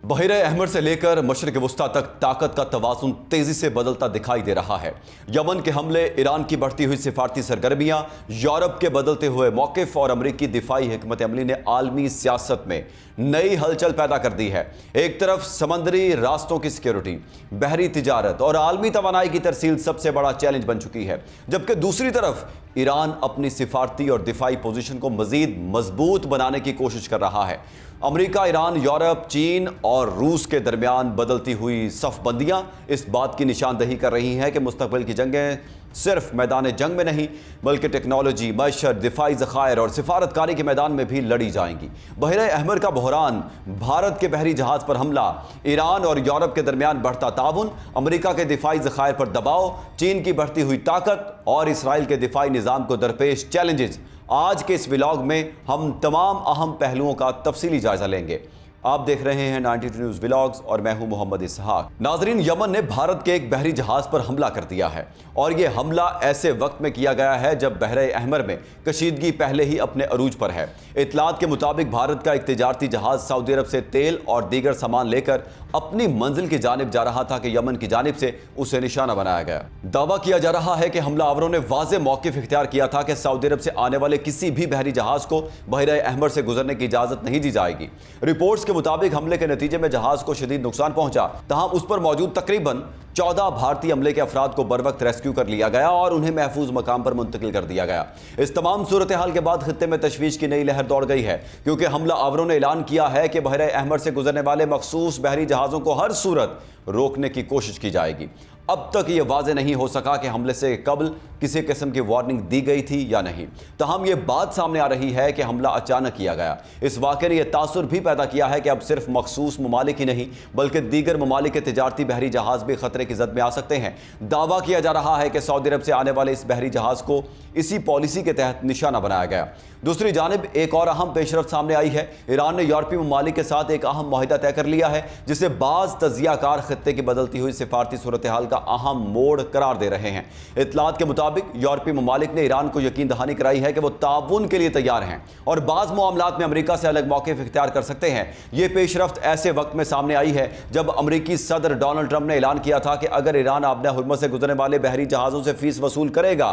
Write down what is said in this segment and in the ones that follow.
बहरे अहमर से लेकर मशरक़ वस्ता तक ताकत का तवाज़ुन तेज़ी से बदलता दिखाई दे रहा है। यमन के हमले, ईरान की बढ़ती हुई सिफारती सरगर्मियाँ, यूरोप के बदलते हुए मौक़िफ़ और अमरीकी दिफाई हिकमत अमली ने आलमी सियासत में नई हलचल पैदा कर दी है। एक तरफ समंदरी रास्तों की सिक्योरिटी, बहरी तिजारत और आलमी तवानाई की तरसील सबसे बड़ा चैलेंज बन चुकी है, जबकि दूसरी तरफ ईरान अपनी सिफारती और दिफाई पोजीशन को मज़ीद मजबूत बनाने की कोशिश कर रहा है। अमेरिका, ईरान, यूरोप, चीन और रूस के दरमियान बदलती हुई सफ़बंदियाँ इस बात की निशानदही कर रही हैं कि मुस्तक़बिल की जंगें सिर्फ मैदान जंग में नहीं बल्कि टेक्नोलॉजी, मईशत, दिफाई ज़खायर और सिफारतकारी के मैदान में भी लड़ी जाएंगी। बहरे अहमर का बहरान, भारत के बहरी जहाज़ पर हमला, ईरान और यूरोप के दरमियान बढ़ता ताउन, अमेरिका के दिफाई ज़खायर पर दबाव, चीन की बढ़ती हुई ताकत और इसराइल के दिफाई निज़ाम को दरपेश चैलेंजेस। आज के इस व्लॉग में हम तमाम अहम पहलुओं का तफसीली जायजा लेंगे। आप देख रहे हैं 92 न्यूज़ व्लॉग्स और मैं हूं मोहम्मद इसहाक। नाजरीन, यमन ने भारत के एक बहरी जहाज पर हमला कर दिया है और यह हमला ऐसे वक्त में किया गया है जब बहरे अहमर में कशीदगी पहले ही अपने अरूज पर है। इतलात के मुताबिक भारत का एक तिजारती जहाज सऊदी अरब से तेल और दीगर सामान लेकर अपनी मंजिल की जानिब जा रहा था कि यमन की जानिब से उसे निशाना बनाया गया। दावा किया जा रहा है कि हमलावरों ने वाज़ेह मौक़िफ़ इख्तियार किया था कि सऊदी अरब से आने वाले किसी भी बहरी जहाज को बहरे अहमर से गुजरने की इजाज़त नहीं दी जाएगी। रिपोर्ट्स के मुताबिक हमले के नतीजे में जहाज को शदीद नुकसान पहुंचा, तहम उस पर मौजूद तकरीबन 14 भारतीय अमले के अफराद को बरवक्त रेस्क्यू कर लिया गया और उन्हें महफूज मकाम पर मुंतकिल कर दिया गया। इस तमाम सूरत हाल के बाद खित्ते में तशवीश की नई लहर दौड़ गई है, क्योंकि हमला आवरों ने ऐलान किया है कि बहरे अहमर से गुजरने वाले मखसूस बहरी जहाज़ों को हर सूरत रोकने की कोशिश की जाएगी। अब तक ये वाज़ेह नहीं हो सका कि हमले से कबल किसी किस्म की वार्निंग दी गई थी या नहीं, तहम ये बात सामने आ रही है कि हमला अचानक किया गया। इस वाक़े ने यह तासुर भी पैदा किया है कि अब सिर्फ मखसूस ममालिक ही नहीं बल्कि दीगर ममालिक के तिजारती बहरी जहाज़ भी खतरे की जद में आ सकते हैं। दावा किया जा रहा है कि सऊदी अरब से आने वाले इस बहरी जहाज़ को इसी पॉलिसी के तहत निशाना बनाया गया। दूसरी जानिब एक और अहम पेशरफ्त सामने आई है। ईरान ने यूरोपीय ममालिक के साथ एक अहम मुआहिदा तय कर लिया है, जिसे बाज़ तजियाकार खित्ते की बदलती हुई सिफारती सूरत हाल का अहम मोड़ करार दे रहे हैं। इतलात के मुताबिक यूरोपीय ममालिक ने ईरान को यकीन दहानी कराई है कि वो ताउन के लिए तैयार हैं और बाज़ मामलात में अमेरिका से अलग मौक़िफ़ इख्तियार कर सकते हैं। ये पेशरफ्त ऐसे वक्त में सामने आई है जब अमरीकी सदर डोनाल्ड ट्रंप ने ऐलान किया था कि अगर ईरान आबने हुर्मुज़ से गुजरने वाले बहरी जहाज़ों से फ़ीस वसूल करेगा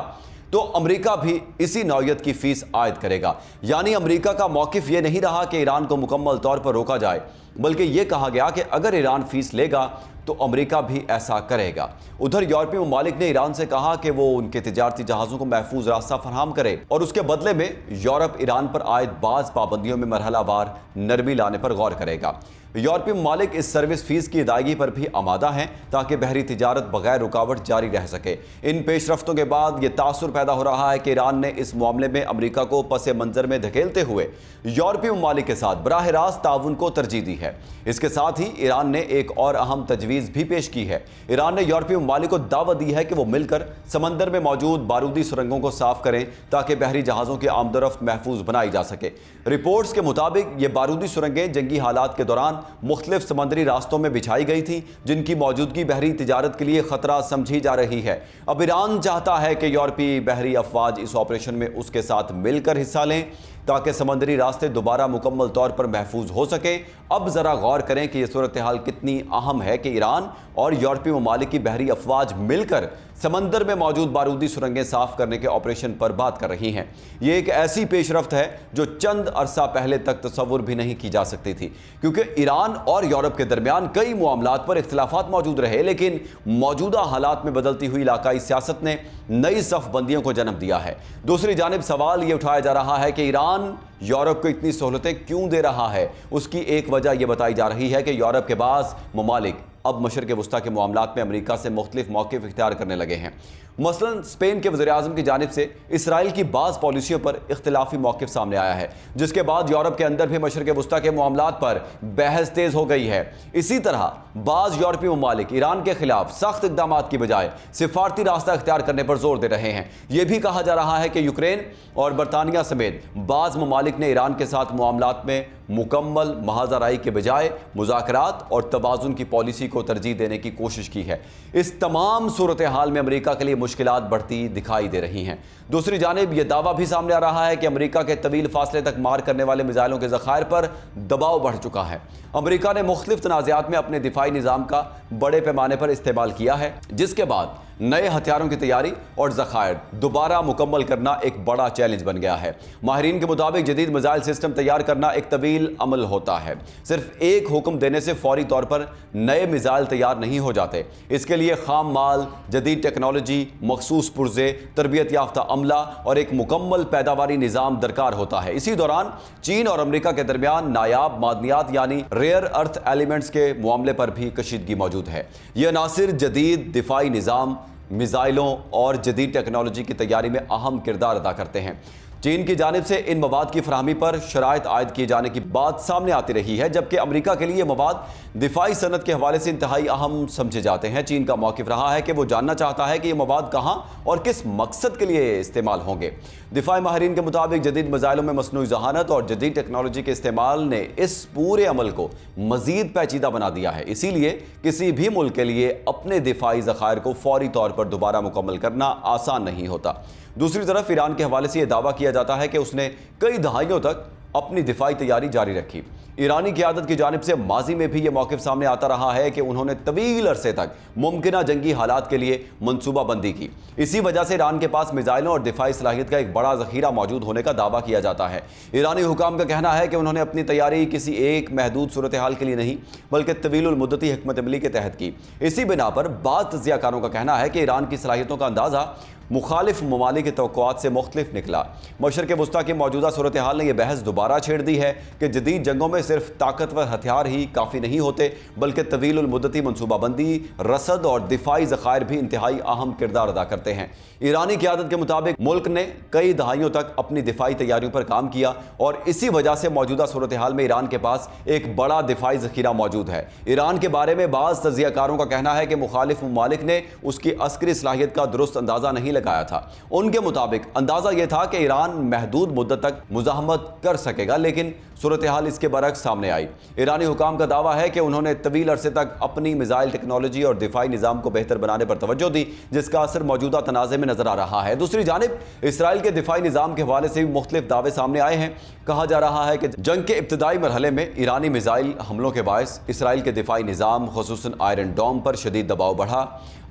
तो अमेरिका भी इसी नौयत की फ़ीस आयद करेगा। यानी अमेरिका का मौक़िफ़ ये नहीं रहा कि ईरान को मुकम्मल तौर पर रोका जाए, बल्कि ये कहा गया कि अगर ईरान फ़ीस लेगा तो अमेरिका भी ऐसा करेगा। उधर यूरोपीय ममालिक ने ईरान से कहा कि वो उनके तिजारती जहाज़ों को महफूज रास्ता फराहम करे और उसके बदले में यूरोप ईरान पर आयद बाज़ पाबंदियों में मरहलावार नरमी लाने पर गौर करेगा। यूरोपीय ममालिक इस सर्विस फ़ीस की अदायगी पर भी आमादा हैं ताकि बहरी तिजारत बगैर रुकावट जारी रह सके। इन पेशरफ्तों के बाद ये तासुर पैदा हो रहा है कि ईरान ने इस मामले में अमेरिका को पस मंज़र में धकेलते हुए यूरोपीय ममालिक के साथ बराह रास्त ताउन को तरजीह दी है। इसके साथ ही ईरान ने एक और अहम तजवीज़ भी पेश की है। ईरान ने यूरोपीय ममालिक को दावत दी है कि वो मिलकर समंदर में मौजूद बारूदी सुरंगों को साफ करें ताकि बहरी जहाज़ों की आमदोरफ्त महफूज बनाई जा सके। रिपोर्ट्स के मुताबिक ये बारूदी सुरंगें जंगी हालात के दौरान मुख्तलिफ समंदरी रास्तों में बिछाई गई थी, जिनकी मौजूदगी बहरी तिजारत के लिए खतरा समझी जा रही है। अब ईरान चाहता है कि यूरोपीय बहरी अफवाज इस ऑपरेशन में उसके साथ मिलकर हिस्सा लें ताकि समंदरी रास्ते दोबारा मुकम्मल तौर पर महफूज हो सके। अब ज़रा गौर करें कि यह सूरत हाल कितनी अहम है कि ईरान और यूरोपीय ममालिक की बहरी अफवाज मिलकर समंदर में मौजूद बारूदी सुरंगें साफ करने के ऑपरेशन पर बात कर रही हैं। ये एक ऐसी पेशरफ्त है जो चंद अरसा पहले तक तसव्वुर भी नहीं की जा सकती थी, क्योंकि ईरान और यूरोप के दरमियान कई मामलात पर इख्तिलाफात मौजूद रहे, लेकिन मौजूदा हालात में बदलती हुई इलाकाई सियासत ने नई सफ़बंदियों को जन्म दिया है। दूसरी जानिब सवाल ये उठाया जा रहा है कि ईरान यूरोप को इतनी सहूलतें क्यों दे रहा है। उसकी एक वजह यह बताई जा रही है कि यूरोप के बाज़ ममालिक अब मशरक़ वस्ता के मामलात में अमेरिका से मुख्तलिफ मौक़िफ़ इख्तियार करने लगे हैं। मसलन स्पेन के वज़ीर-ए-आज़म की जानिब से इसराइल की बाज़ पॉलिसियों पर इख्तिलाफी मौक़िफ़ सामने आया है, जिसके बाद यूरोप के अंदर भी मशरक़ वस्ता के मामलात पर बहस तेज़ हो गई है। इसी तरह बाज़ यूरोपीय ममालिक ईरान के खिलाफ सख्त इक़दामात की बजाय सिफारती रास्ता इख्तियार करने पर जोर दे रहे हैं। यह भी कहा जा रहा है कि यूक्रेन और बरतानिया समेत बाज़ ममालिक ने ईरान के साथ मामलात में मुकम्मल महाजराई के बजाय मुज़ाकरात और तवाज़ुन की पॉलिसी को तरजीह देने की कोशिश की है। इस तमाम सूरत हाल में अमेरिका के लिए मुश्किलात बढ़ती दिखाई दे रही हैं। दूसरी जानिब यह दावा भी सामने आ रहा है कि अमेरिका के तवील फासले तक मार करने वाले मिसाइलों के ज़खायर पर दबाव बढ़ चुका है। अमेरिका ने मुख्तलिफ तनाज़ात में अपने दिफाई निज़ाम का बड़े पैमाने पर इस्तेमाल किया है, जिसके बाद नए हथियारों की तैयारी और ज़खायर दोबारा मुकम्मल करना एक बड़ा चैलेंज बन गया है। माहिरीन के मुताबिक जदीद मिसाइल सिस्टम तैयार करना एक तवील अमल होता है। सिर्फ एक हुक्म देने से फौरी तौर पर नए मिसाइल तैयार नहीं हो जाते। इसके लिए खाम माल, जदीद टेक्नोलॉजी, मखसूस पुर्जे, तरबियत याफ्ता अमला और एक मुकम्मल पैदावारी निज़ाम दरकार होता है। इसी दौरान चीन और अमेरिका के दरमियान नायाब मादनियात यानी रेयर अर्थ एलिमेंट्स के मामले पर भी कशीदगी मौजूद है। यह ना सिर्फ जदीद दिफाई निज़ाम, मिसाइलों और जदीद टेक्नोलॉजी की तैयारी में अहम किरदार अदा करते हैं। चीन की जानिब से इन मवाद की फराहमी पर शराइत आयद किए जाने की बात सामने आती रही है, जबकि अमेरिका के लिए मवाद दिफाई सनत के हवाले से इंतहाई अहम समझे जाते हैं। चीन का मौक़िफ़ रहा है कि वो जानना चाहता है कि ये मवाद कहाँ और किस मकसद के लिए इस्तेमाल होंगे। दिफाई माहिरीन के मुताबिक जदीद मिसाइलों में मसनूई ज़हानत और जदीद टेक्नोलॉजी के इस्तेमाल ने इस पूरे अमल को मज़ीद पेचीदा बना दिया है। इसीलिए किसी भी मुल्क के लिए अपने दिफाई ज़खायर को फौरी तौर पर दोबारा मुकम्मल करना आसान नहीं होता। दूसरी तरफ ईरान के हवाले से यह दावा किया जाता है कि उसने कई दहाइयों तक अपनी दिफाई तैयारी जारी रखी। ईरानी क़यादत की जानिब से माजी में भी यह मौक़िफ़ सामने आता रहा है कि उन्होंने तवील अरसे तक मुमकिना जंगी हालात के लिए मनसूबा बंदी की। इसी वजह से ईरान के पास मिसाइलों और दिफाई सलाहियत का एक बड़ा ज़ख़ीरा मौजूद होने का दावा किया जाता है। ईरानी हुकाम का कहना है कि उन्होंने अपनी तैयारी किसी एक महदूद सूरत हाल के लिए नहीं बल्कि तवीलुल मुद्दती हिकमत अमली के तहत की। इसी बिना पर बाज़ तज़कियाकारों का कहना है कि ईरान की सलाहियतों का अंदाज़ा मुखालिफ ममालिक की तवक्कुआत से मुख्तलिफ निकला। मशरिक़ वस्ता की मौजूदा सूरत हाल ने यह बहस दोबारा छेड़ दी है कि जदीद जंगों में सिर्फ ताकतवर हथियार ही काफ़ी नहीं होते बल्कि तवीलुल मुद्दती मनसूबाबंदी, रसद और दिफाई ज़खायर भी इंतहाई अहम किरदार अदा करते हैं। ईरानी क़यादत के मुताबिक मुल्क ने कई दहाइयों तक अपनी दिफाई तैयारियों पर काम किया और इसी वजह से मौजूदा सूरत हाल में ईरान के पास एक बड़ा दिफाई ज़ख़ीरा मौजूद है। ईरान के बारे में बाज़ तज़कियाकारों का कहना है कि मुखालिफ ममालिक ने उसकी अस्करी सलाहियत का दुरुस्त अंदाज़ा नहीं लगाया था। उनके मुताबिक अंदाज़ा यह था कि ईरान महदूद मुद्दत तक मुज़ाहमत कर सकेगा, लेकिन सूरत हाल इसके बरक्स सामने आई। ईरानी हुकाम का दावा है कि उन्होंने तवील अरसे तक अपनी मिसाइल टेक्नोलॉजी और दिफाई निज़ाम को बेहतर बनाने पर तवज्जो दी, जिसका असर मौजूदा तनाज़े में नजर आ रहा है। दूसरी जानिब इसराइल के दिफाई निज़ाम के हवाले से भी मुख्तलिफ दावे सामने आए हैं। कहा जा रहा है कि जंग के इब्तदाई मरहले में ईरानी मिसाइल हमलों के बायस इसराइल के दिफाई निज़ाम खुसूसन आयरन डोम पर शदीद दबाव बढ़ा।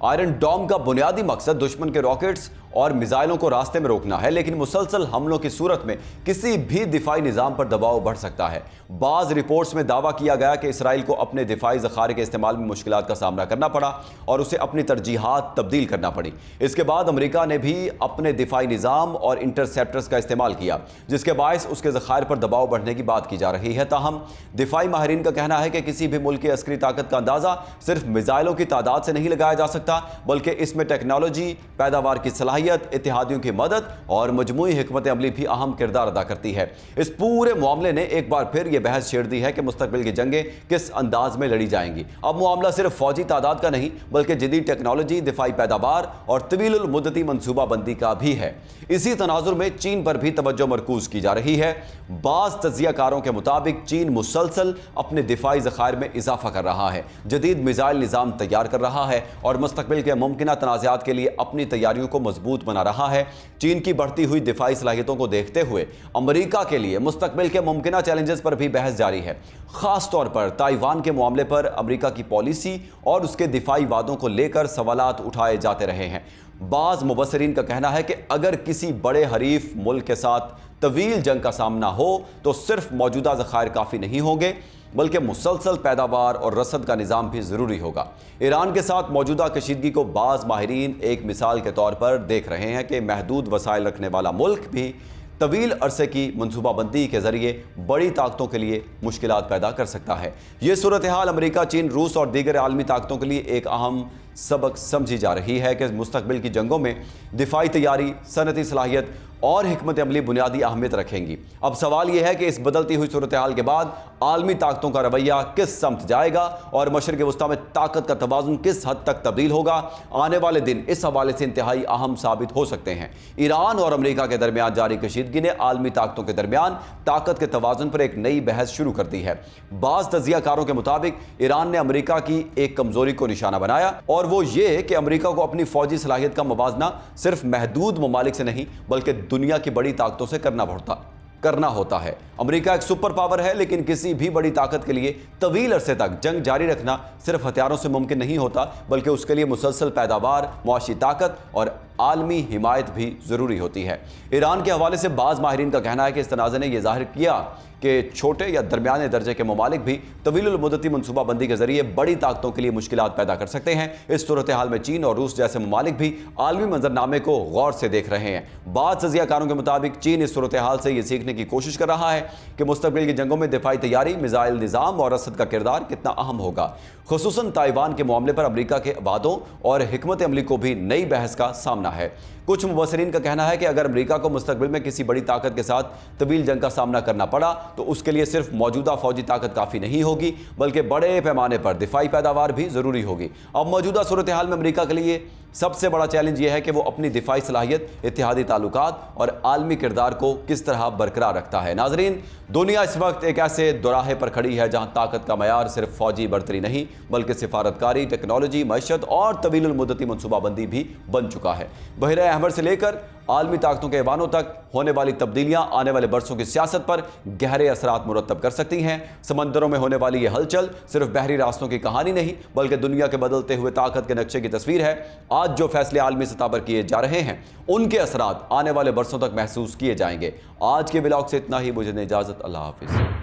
आयरन डोम का बुनियादी मकसद दुश्मन के रॉकेट्स और मिसाइलों को रास्ते में रोकना है, लेकिन मुसलसल हमलों की सूरत में किसी भी दिफाई निज़ाम पर दबाव बढ़ सकता है। बाज़ रिपोर्ट्स में दावा किया गया कि इसराइल को अपने दिफाई ज़खायर के इस्तेमाल में मुश्किलात का सामना करना पड़ा और उसे अपनी तरजीहात तब्दील करना पड़ी। इसके बाद अमेरिका ने भी अपने दिफाई निज़ाम और इंटरसेप्टर्स का इस्तेमाल किया, जिसके बायस उसके ज़खायर पर दबाव बढ़ने की बात की जा रही है। ताहम दिफाई माहिरीन का कहना है कि किसी भी मुल्क की अस्करी ताकत का अंदाज़ा सिर्फ मिसाइलों की तादाद से नहीं लगाया जा सकता, बल्कि इसमें टेक्नोलॉजी, पैदावार की सलाहियत, इत्तेहादियों की मदद और मजमूई हिकमत अमली भी अहम किरदार अदा करती है। इस पूरे मामले ने एक बार फिर यह बहस छेड़ दी है कि मुस्तकबिल की जंगें किस अंदाज में लड़ी जाएंगी। अब मामला सिर्फ फौजी तादाद का नहीं बल्कि जदीद टेक्नोलॉजी, दिफाई पैदावार और तवीलुल मुद्दती मनसूबाबंदी का भी है। इसी तनाजुर में चीन पर भी तवज्जो मरकूज की जा रही है। बाज़ तज्ज़ियाकारों के मुताबिक चीन मुसलसल अपने दिफाई ज़खायर में इजाफा कर रहा है, जदीद मिसाइल निज़ाम तैयार कर रहा है और मुस्तकबिल के मुमकिना तनाज़ात के लिए अपनी तैयारियों को मजबूत बना रहा है। चीन की बढ़ती हुई दिफाई सलाहियतों को देखते हुए अमेरिका के लिए मुस्तकबिल के मुमकिना चैलेंजेस पर भी बहस जारी है। खास तौर पर ताइवान के मामले पर अमेरिका की पॉलिसी और उसके दिफाई वादों को लेकर सवालात उठाए जाते रहे हैं। बाज़ मुबस्सिरीन का कहना है कि अगर किसी बड़े हरीफ मुल्क के साथ तवील जंग का सामना हो तो सिर्फ मौजूदा ज़खायर काफ़ी नहीं होंगे बल्कि मुसलसल पैदावार और रसद का निज़ाम भी ज़रूरी होगा। ईरान के साथ मौजूदा कशीदगी को बाज़ माहिरीन एक मिसाल के तौर पर देख रहे हैं कि महदूद वसाइल रखने वाला मुल्क भी तवील अरसे की मनसूबाबंदी के ज़रिए बड़ी ताकतों के लिए मुश्किलात पैदा कर सकता है। ये सूरत हाल अमेरिका, चीन, रूस और दीगर आलमी ताकतों के लिए एक अहम सबक समझी जा रही है कि मुस्तकबिल की जंगों में दिफाई तैयारी, सनती सलाहियत और हिकमत अमली बुनियादी अहमियत रखेंगी। अब सवाल यह है कि इस बदलती हुई सूरत हाल के बाद आलमी ताकतों का रवैया किस समत जाएगा और मशरिक़ वस्ता में ताकत का तवाज़ुन किस हद तक तब्दील होगा। आने वाले दिन इस हवाले से इंतहाई अहम साबित हो सकते हैं। ईरान और अमेरिका के दरमियान जारी कशीदगी ने आलमी ताकतों के दरमियान ताकत के तवाज़ुन पर एक नई बहस शुरू कर दी है। बाज़ तज्ज़ियाकारों के मुताबिक ईरान ने अमेरिका की एक कमज़ोरी को निशाना बनाया और और वो ये कि अमेरिका को अपनी फौजी सलाहियत का मुवाजना सिर्फ महदूद ममालिक से नहीं बल्कि दुनिया की बड़ी ताकतों से करना होता है। अमेरिका एक सुपर पावर है, लेकिन किसी भी बड़ी ताकत के लिए तवील अरसे तक जंग जारी रखना सिर्फ हथियारों से मुमकिन नहीं होता, बल्कि उसके लिए मुसलसल पैदावार, मुआशी ताकत और आलमी हिमायत भी ज़रूरी होती है। ईरान के हवाले से बाज़ माहिरीन का कहना है कि इस तनाज़े ने यह ज़ाहिर किया कि छोटे या दरमियाने दर्जे के ममालिक भी तवील मुद्दती मनसूबाबंदी के जरिए बड़ी ताकतों के लिए मुश्किलात पैदा कर सकते हैं। इस सूरत हाल में चीन और रूस जैसे ममालिक भी आलमी मंजरनामे को गौर से देख रहे हैं। बाद तजियाकारों के मुताबिक चीन इस सूरत हाल से ये सीखने की कोशिश कर रहा है कि मुस्तकबिल की जंगों में दिफाई तैयारी, मिसाइल निज़ाम और रसद का किरदार कितना अहम होगा। खुसूसन ताइवान के मामले पर अमेरिका के वादों और हिकमत अमली को भी नई बहस का सामना है। कुछ मुबसरीन का कहना है कि अगर अमेरिका को मुस्तकबिल में किसी बड़ी ताकत के साथ तवील जंग का सामना करना पड़ा तो उसके लिए सिर्फ मौजूदा फौजी ताकत काफ़ी नहीं होगी, बल्कि बड़े पैमाने पर दिफाई पैदावार भी ज़रूरी होगी। अब मौजूदा सूरत हाल में अमेरिका के लिए सबसे बड़ा चैलेंज यह है कि वो अपनी दिफाई सलाहियत, इत्तेहादी ताल्लुकात और आलमी किरदार को किस तरह बरकरार रखता है। नाजरीन, दुनिया इस वक्त एक ऐसे दोराहे पर खड़ी है जहां ताकत का मयार सिर्फ फौजी बर्तरी नहीं बल्कि सिफारतकारी, टेक्नोलॉजी, मईशत और तवील मुद्दती मनसूबाबंदी भी बन चुका है। बहरे अहमर से लेकर आलमी ताकतों के ऐवानों तक होने वाली तब्दीलियां आने वाले बरसों की सियासत पर गहरे असरात मुरतब कर सकती हैं। समंदरों में होने वाली यह हलचल सिर्फ बहरी रास्तों की कहानी नहीं बल्कि दुनिया के बदलते हुए ताकत के नक्शे की तस्वीर है। आज जो फैसले आलमी सतह पर किए जा रहे हैं उनके असरात आने वाले बरसों तक महसूस किए जाएंगे। आज के ब्लॉग से इतना ही, मुझे इजाजत, अल्लाह हाफिज।